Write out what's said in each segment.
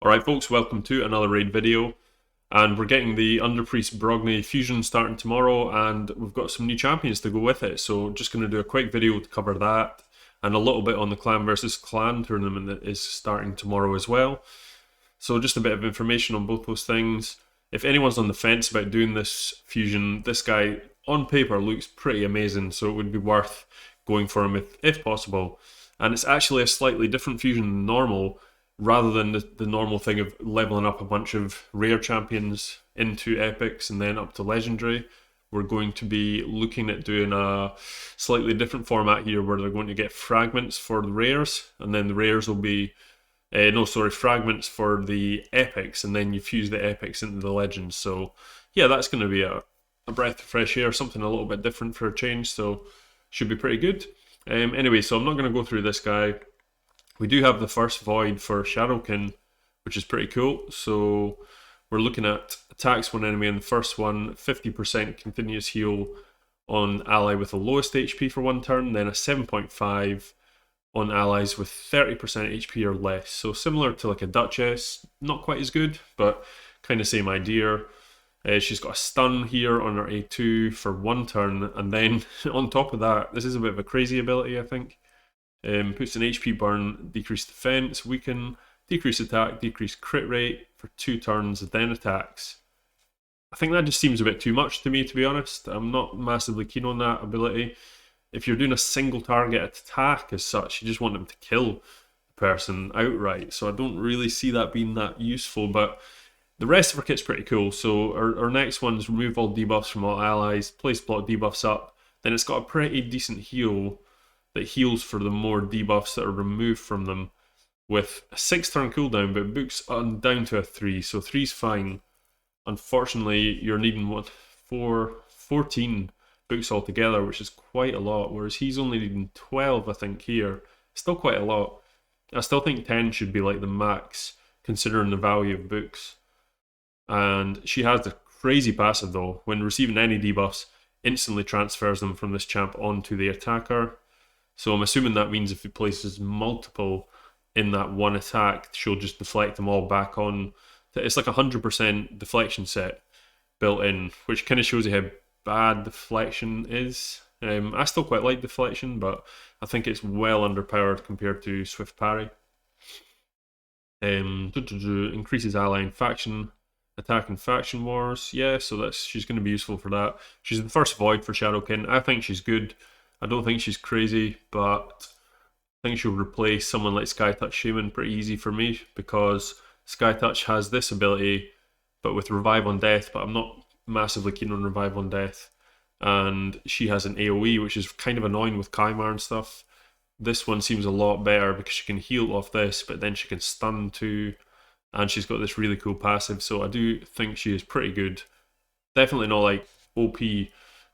Alright folks, welcome to another raid video, and we're getting the Underpriest Brogni fusion starting tomorrow, and we've got some new champions to go with it, so just going to do a quick video to cover that, and a little bit on the clan versus clan tournament that is starting tomorrow as well. So just a bit of information on both those things. If anyone's on the fence about doing this fusion, this guy on paper looks pretty amazing, so it would be worth going for him if possible. And it's actually a slightly different fusion than normal, rather than the normal thing of leveling up a bunch of rare champions into epics and then up to legendary. We're going to be looking at doing a slightly different format here where they're going to get fragments for the rares, and then the rares will be fragments for the epics, and then you fuse the epics into the legends. So yeah, that's going to be a breath of fresh air, something a little bit different for a change, so should be pretty good. Anyway, so I'm not going to go through this guy. We do have the first void for Shadowkin, which is pretty cool. So we're looking at attacks one enemy in the first one, 50% continuous heal on ally with the lowest HP for one turn, then a 7.5 on allies with 30% HP or less. So similar to like a Duchess, not quite as good, but kind of same idea. She's got a stun here on her A2 for one turn, and then on top of that, this is a bit of a crazy ability, I think. Puts an HP burn, decrease defense, weaken, decrease attack, decrease crit rate for 2 turns, then attacks. I think that just seems a bit too much to me, to be honest. I'm not massively keen on that ability. If you're doing a single target attack as such, you just want them to kill the person outright. So I don't really see that being that useful, but the rest of our kit's pretty cool. So our next one is remove all debuffs from all allies, place block debuffs up. Then it's got a pretty decent heal that heals for the more debuffs that are removed from them, with a 6 turn cooldown, but books down to a 3, so 3's fine. Unfortunately, you're needing 14 books altogether, which is quite a lot, whereas he's only needing 12, I think, here. Still quite a lot. I still think 10 should be like the max, considering the value of books. And she has the crazy passive though. When receiving any debuffs, instantly transfers them from this champ onto the attacker. So I'm assuming that means if it places multiple in that one attack, she'll just deflect them all back on. It's like 100% deflection set built in, which kind of shows you how bad deflection is. I still quite like deflection, but I think it's well underpowered compared to swift parry. Increases ally and faction attack and faction wars. Yeah, so she's going to be useful for that. She's the first void for Shadowkin. I think she's good. I don't think she's crazy, but I think she'll replace someone like Skytouch Shaman pretty easy for me, because Skytouch has this ability, but with Revive on Death, but I'm not massively keen on Revive on Death. And she has an AoE, which is kind of annoying with Kymar and stuff. This one seems a lot better because she can heal off this, but then she can stun too, and she's got this really cool passive, so I do think she is pretty good. Definitely not like OP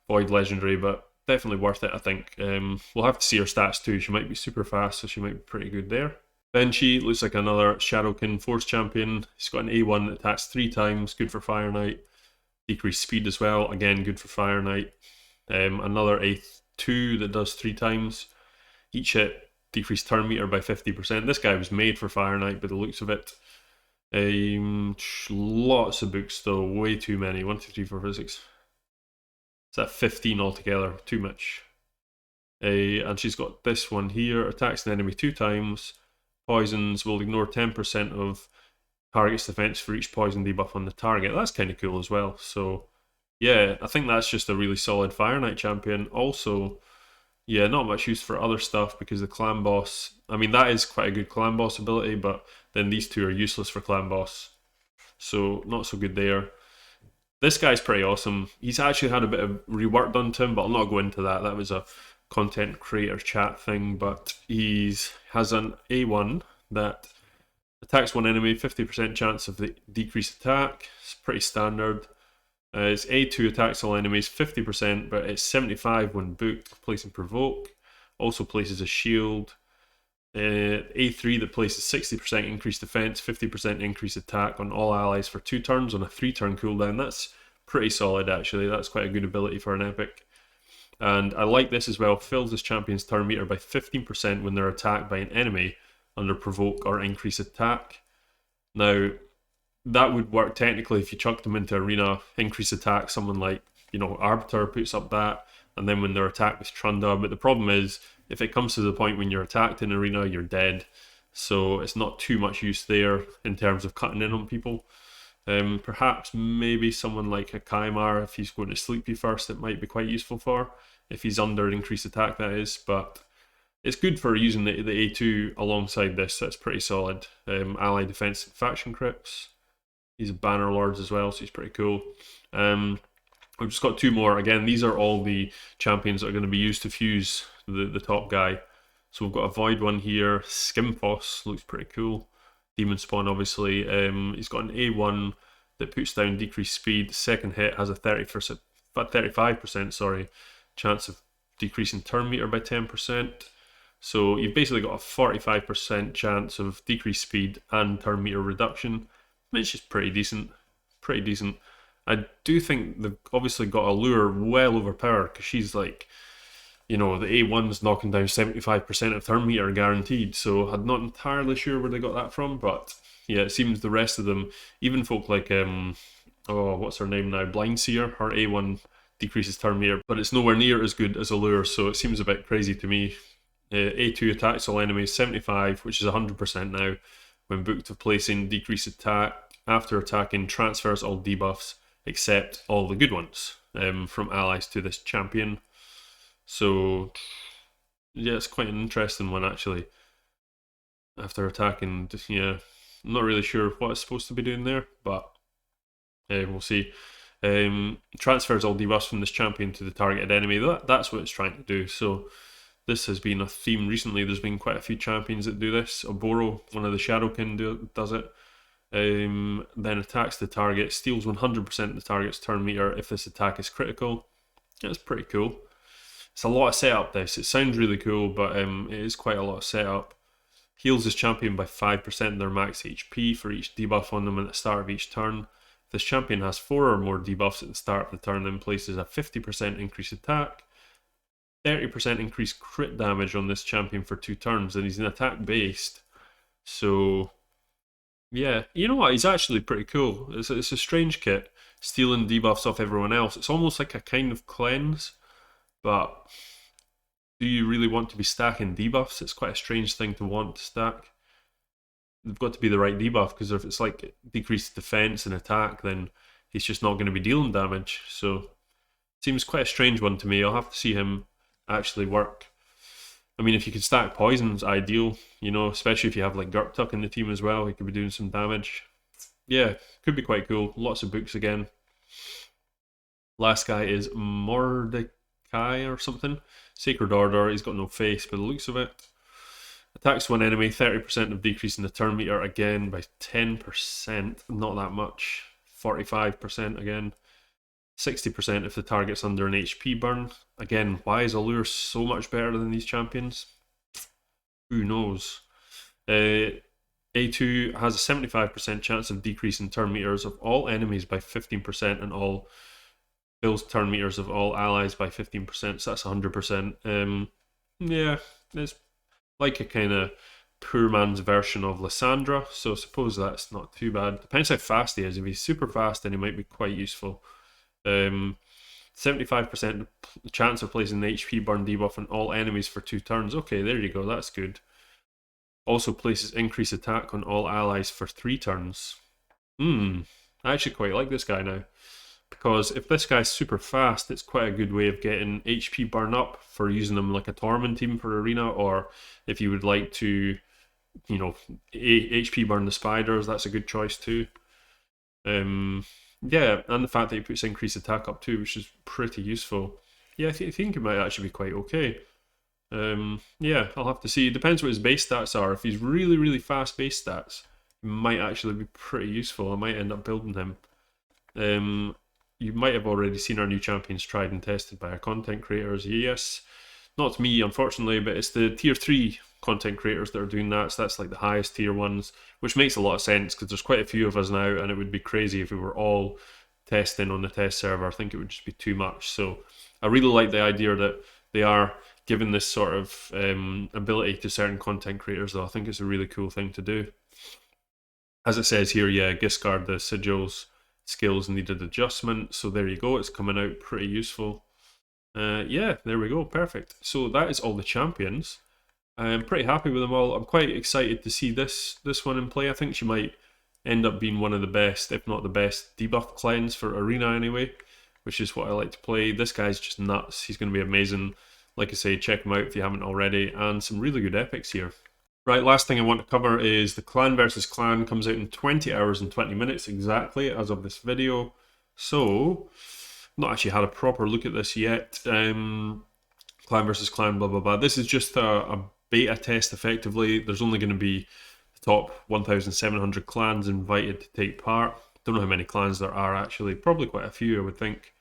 Void Legendary, but definitely worth it, I think. We'll have to see her stats too. She might be super fast, so she might be pretty good there. Then she looks like another Shadowkin Force champion. She's got an A1 that attacks 3 times, good for Fire Knight. Decreased speed as well, again good for Fire Knight. Another A2 that does 3 times. Each hit, decreased turn meter by 50%. This guy was made for Fire Knight by the looks of it. Lots of books though, way too many. 1, 2, 3, 4, 5, 6. Is that 15 altogether? Too much. And she's got this one here. Attacks an enemy 2 times. Poisons will ignore 10% of target's defense for each poison debuff on the target. That's kind of cool as well. So yeah, I think that's just a really solid Fire Knight champion. Also, yeah, not much use for other stuff because the clan boss, I mean, that is quite a good clan boss ability, but then these two are useless for clan boss. So not so good there. This guy's pretty awesome. He's actually had a bit of rework done to him, but I'll not go into that. That was a content creator chat thing, but he has an A1 that attacks one enemy, 50% chance of the decreased attack. It's pretty standard. His A2 attacks all enemies, 50%, but it's 75 when booked, place and provoke. Also places a shield. A3 that places 60% increased defense, 50% increased attack on all allies for 2 turns on a 3 turn cooldown. That's pretty solid actually. That's quite a good ability for an epic. And I like this as well. Fills this champion's turn meter by 15% when they're attacked by an enemy under provoke or increase attack. Now, that would work technically if you chucked them into arena, increase attack, someone like, Arbiter puts up that, and then when they're attacked with Trunda. But the problem is, if it comes to the point when you're attacked in arena, you're dead. So it's not too much use there in terms of cutting in on people. Perhaps maybe someone like a Kaimar, if he's going to sleepy first, it might be quite useful for. If he's under increased attack, that is. But it's good for using the A2 alongside this. That's pretty solid. Ally defense and faction crypts. He's a banner lord as well, so he's pretty cool. We've just got two more. Again, these are all the champions that are going to be used to fuse the top guy. So we've got a Void one here. Skimphos looks pretty cool. Demon Spawn, obviously. He's got an A1 that puts down decreased speed. Second hit has a 35% chance of decreasing turn meter by 10%. So you've basically got a 45% chance of decreased speed and turn meter reduction, which is pretty decent. Pretty decent. I do think they've obviously got Allure well overpowered, because she's like, the A1's knocking down 75% of turn meter guaranteed, so I'm not entirely sure where they got that from, but yeah, it seems the rest of them, even folk like, what's her name now, Blindseer, her A1 decreases turn meter, but it's nowhere near as good as Allure, so it seems a bit crazy to me. A2 attacks all enemies 75, which is 100% now, when booked of placing, decreased attack, after attacking, transfers all debuffs, except all the good ones from allies to this champion. So, yeah, it's quite an interesting one, actually. After attacking, yeah, I'm not really sure what it's supposed to be doing there, but we'll see. Transfers all debuffs from this champion to the targeted enemy. That's what it's trying to do. So, this has been a theme recently. There's been quite a few champions that do this. Oboro, one of the Shadowkin, does it. Then attacks the target, steals 100% of the target's turn meter if this attack is critical. That's pretty cool. It's a lot of setup, this. It sounds really cool, but it is quite a lot of setup. Heals his champion by 5% of their max HP for each debuff on them at the start of each turn. If this champion has 4 or more debuffs at the start of the turn, then places a 50% increased attack, 30% increased crit damage on this champion for 2 turns, and he's an attack based. So, yeah, you know what? He's actually pretty cool. It's a strange kit, stealing debuffs off everyone else. It's almost like a kind of cleanse, but do you really want to be stacking debuffs? It's quite a strange thing to want to stack. They've got to be the right debuff, because if it's like decreased defense and attack, then he's just not going to be dealing damage. So, it seems quite a strange one to me. I'll have to see him actually work. I mean, if you could stack poisons, ideal, especially if you have like Gurtuk in the team as well, he could be doing some damage. Yeah, could be quite cool. Lots of books again. Last guy is Mordecai or something. Sacred Order, he's got no face by the looks of it. Attacks one enemy, 30% of decrease in the turn meter again by 10%, not that much. 45% again. 60% if the target's under an HP burn. Again, why is Allure so much better than these champions? Who knows? A2 has a 75% chance of decreasing turn meters of all enemies by 15% and all fills turn meters of all allies by 15%, so that's 100%. Yeah, it's like a kind of poor man's version of Lysandra, so I suppose that's not too bad. Depends how fast he is. If he's super fast, then he might be quite useful. 75% chance of placing the HP burn debuff on all enemies for 2 turns. Okay, there you go, that's good. Also places increased attack on all allies for 3 turns. I actually quite like this guy now, because if this guy's super fast, it's quite a good way of getting HP burn up for using him like a Torment team for arena, or if you would like to, HP burn the spiders, that's a good choice too. Yeah, and the fact that he puts increased attack up too, which is pretty useful. Yeah, I think it might actually be quite okay. Yeah, I'll have to see. It depends what his base stats are. If he's really, really fast base stats, it might actually be pretty useful. I might end up building him. You might have already seen our new champions tried and tested by our content creators. Yes, not me, unfortunately, but it's the tier 3 content creators that are doing that, so that's like the highest tier ones, which makes a lot of sense because there's quite a few of us now, and it would be crazy if we were all testing on the test server. I think it would just be too much. So I really like the idea that they are giving this sort of ability to certain content creators, though. I think it's a really cool thing to do. As it says here, yeah, discard the sigils, skills needed adjustment. So there you go, it's coming out pretty useful. Yeah, there we go, perfect. So that is all the champions. I'm pretty happy with them all. I'm quite excited to see this one in play. I think she might end up being one of the best, if not the best, debuff cleanse for Arena anyway, which is what I like to play. This guy's just nuts. He's going to be amazing. Like I say, check him out if you haven't already, and some really good epics here. Right, last thing I want to cover is the clan versus clan comes out in 20 hours and 20 minutes exactly as of this video. So, I've not actually had a proper look at this yet. Clan versus clan, blah, blah, blah. This is just a beta test effectively. There's only going to be the top 1,700 clans invited to take part. Don't know how many clans there are actually. Probably quite a few, I would think.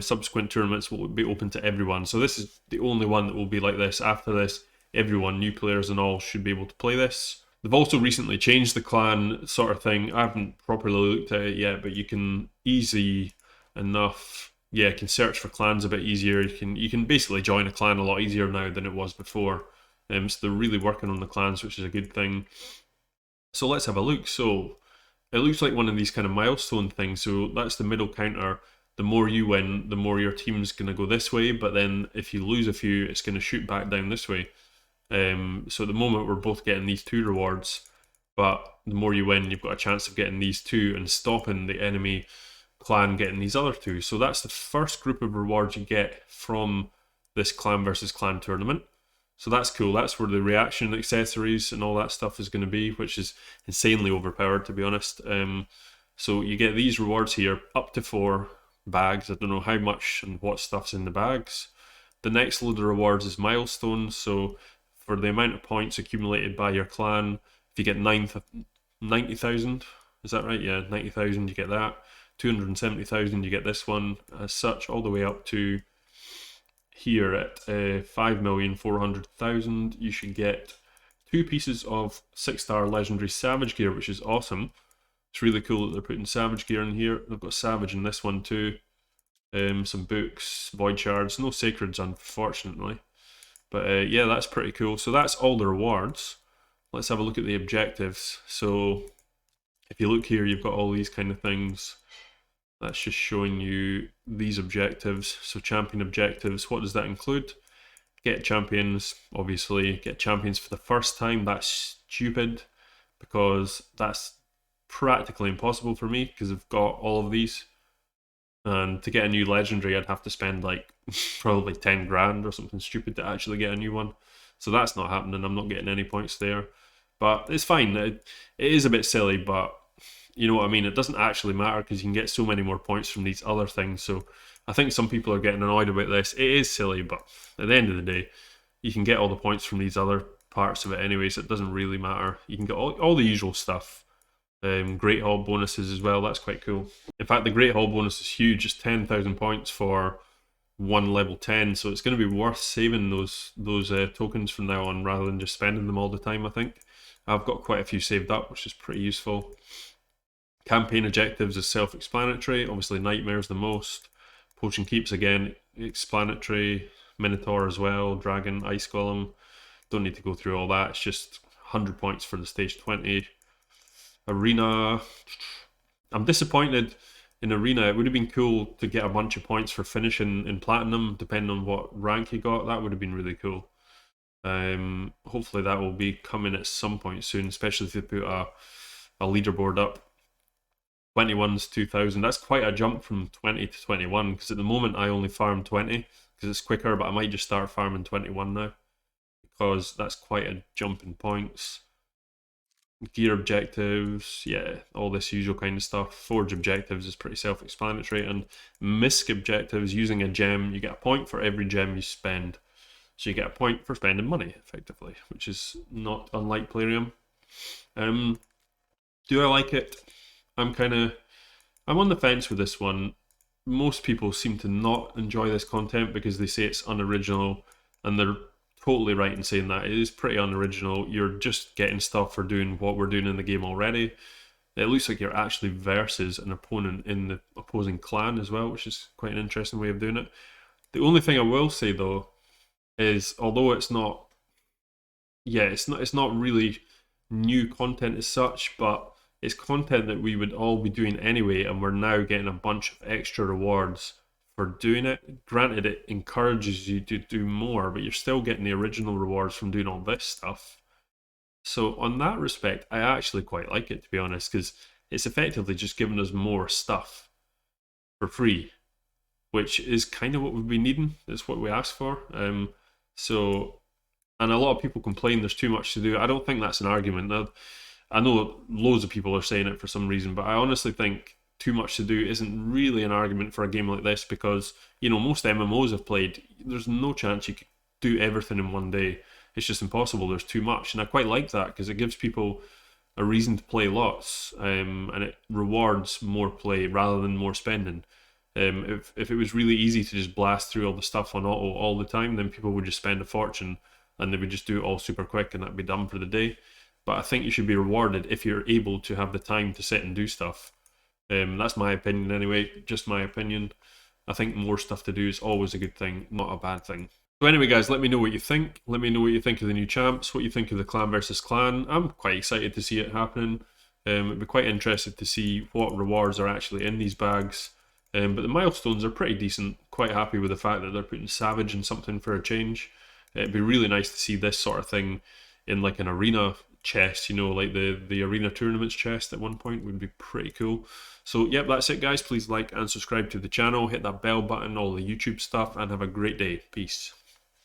Subsequent tournaments will be open to everyone. So this is the only one that will be like this. After this, everyone, new players and all, should be able to play this. They've also recently changed the clan sort of thing. I haven't properly looked at it yet, but you can easy enough, yeah, you can search for clans a bit easier. You can basically join a clan a lot easier now than it was before. So they're really working on the clans, which is a good thing. So let's have a look. So it looks like one of these kind of milestone things. So that's the middle counter. The more you win, the more your team's going to go this way. But then if you lose a few, it's going to shoot back down this way. So at the moment we're both getting these 2 rewards, but the more you win, you've got a chance of getting these 2 and stopping the enemy clan getting these other 2. So that's the first group of rewards you get from this clan versus clan tournament. So that's cool. That's where the reaction accessories and all that stuff is going to be, which is insanely overpowered, to be honest. So you get these rewards here, up to 4 bags. I don't know how much and what stuff's in the bags. The next load of rewards is milestones. So for the amount of points accumulated by your clan, if you get 90,000, is that right? Yeah, 90,000, you get that. 270,000, you get this one. As such, all the way up to here at 5,400,000, you should get 2 pieces of 6-star legendary Savage gear, which is awesome. It's really cool that they're putting Savage gear in here. They've got Savage in this one too. Some books, void shards, no sacreds unfortunately. But yeah, that's pretty cool. So that's all the rewards. Let's have a look at the objectives. So if you look here, you've got all these kind of things. That's just showing you these objectives. So champion objectives, what does that include? Get champions, obviously. Get champions for the first time. That's stupid because that's practically impossible for me because I've got all of these. And to get a new legendary, I'd have to spend like probably 10 grand or something stupid to actually get a new one. So that's not happening. I'm not getting any points there. But it's fine. It is a bit silly, but you know what I mean? It doesn't actually matter because you can get so many more points from these other things. So I think some people are getting annoyed about this. It is silly, but at the end of the day, you can get all the points from these other parts of it anyway, so it doesn't really matter. You can get all the usual stuff. Great Hall bonuses as well, that's quite cool. In fact, the Great Hall bonus is huge, it's 10,000 points for one level 10, so it's going to be worth saving those tokens from now on rather than just spending them all the time, I think. I've got quite a few saved up, which is pretty useful. Campaign objectives is self-explanatory, obviously Nightmare's the most. Potion Keeps again, explanatory. Minotaur as well, Dragon, Ice Golem. Don't need to go through all that, it's just 100 points for the stage 20. Arena, I'm disappointed in Arena. It would have been cool to get a bunch of points for finishing in Platinum, depending on what rank you got. That would have been really cool. Hopefully that will be coming at some point soon, especially if they put a leaderboard up. 21's 2,000. That's quite a jump from 20 to 21, because at the moment I only farm 20, because it's quicker, but I might just start farming 21 now, because that's quite a jump in points. Gear objectives, yeah, all this usual kind of stuff. Forge objectives is pretty self-explanatory, and misc objectives, using a gem, you get a point for every gem you spend. So you get a point for spending money, effectively, which is not unlike Plarium. Do I like it? I'm on the fence with this one. Most people seem to not enjoy this content because they say it's unoriginal, and they're totally right in saying that. It is pretty unoriginal. You're just getting stuff for doing what we're doing in the game already. It looks like you're actually versus an opponent in the opposing clan as well, which is quite an interesting way of doing it. The only thing I will say though is, although it's not really new content as such, but it's content that we would all be doing anyway, and we're now getting a bunch of extra rewards for doing it. Granted, it encourages you to do more, but you're still getting the original rewards from doing all this stuff. So on that respect, I actually quite like it, to be honest, because it's effectively just giving us more stuff for free, which is kind of what we've been needing. It's what we asked for. And a lot of people complain there's too much to do. I don't think that's an argument. Now, I know loads of people are saying it for some reason, but I honestly think too much to do isn't really an argument for a game like this, because, you know, most MMOs I've played, there's no chance you could do everything in one day. It's just impossible. There's too much. And I quite like that because it gives people a reason to play lots, and it rewards more play rather than more spending. If it was really easy to just blast through all the stuff on auto all the time, then people would just spend a fortune and they would just do it all super quick and that'd be done for the day. But I think you should be rewarded if you're able to have the time to sit and do stuff. That's my opinion anyway, just my opinion. I think more stuff to do is always a good thing, not a bad thing. So anyway guys, let me know what you think. Let me know what you think of the new champs, what you think of the clan versus clan. I'm quite excited to see it happening. I'd be quite interested to see what rewards are actually in these bags. But the milestones are pretty decent. Quite happy with the fact that they're putting Savage in something for a change. It'd be really nice to see this sort of thing in like an arena chest, you know, like the arena tournaments chest at one point would be pretty cool. So yep, that's it guys. Please like and subscribe to the channel, hit that bell button, all the YouTube stuff, and have a great day. Peace.